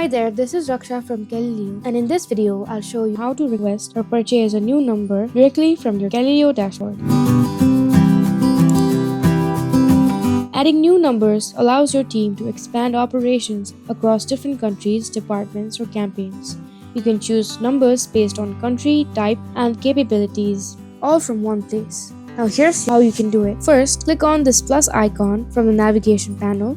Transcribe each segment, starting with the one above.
Hi there, this is Raksha from Calilio, and in this video, I'll show you how to request or purchase a new number directly from your Calilio dashboard. Adding new numbers allows your team to expand operations across different countries, departments, or campaigns. You can choose numbers based on country, type, and capabilities, all from one place. Now here's how you can do it. First, click on this plus icon from the navigation panel.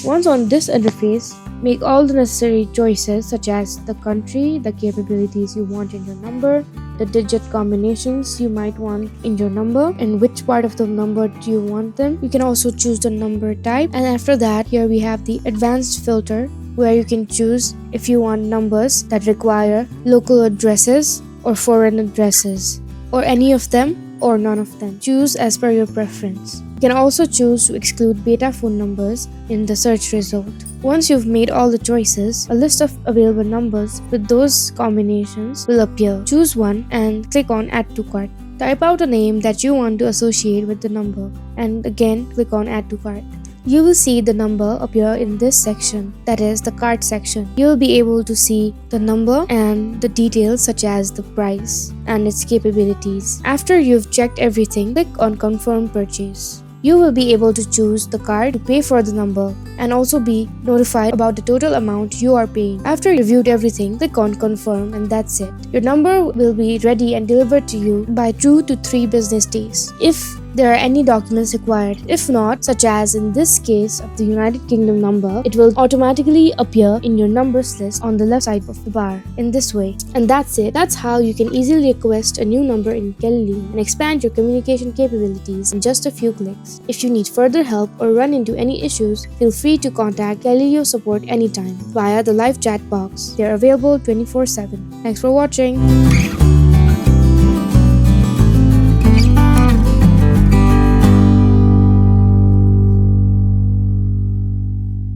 Once on this interface, make all the necessary choices such as the country, the capabilities you want in your number, the digit combinations you might want in your number, and which part of the number do you want them. You can also choose the number type, and after that, here we have the advanced filter where you can choose if you want numbers that require local addresses or foreign addresses, or any of them or none of them. Choose as per your preference. You can also choose to exclude beta phone numbers in the search result. Once you've made all the choices, a list of available numbers with those combinations will appear. Choose one and click on Add to Cart. Type out a name that you want to associate with the number and again click on Add to Cart. You will see the number appear in this section, that is the cart section. You will be able to see the number and the details such as the price and its capabilities. After you've checked everything, click on Confirm Purchase. You will be able to choose the card to pay for the number and also be notified about the total amount you are paying. After you reviewed everything, click on Confirm and that's it. Your number will be ready and delivered to you by 2 to 3 business days. If there are any documents required. If not, such as in this case of the United Kingdom number, it will automatically appear in your numbers list on the left side of the bar in this way. And that's it. That's how you can easily request a new number in Calilio and expand your communication capabilities in just a few clicks. If you need further help or run into any issues, feel free to contact Calilio support anytime via the live chat box. They are available 24/7. Thanks for watching.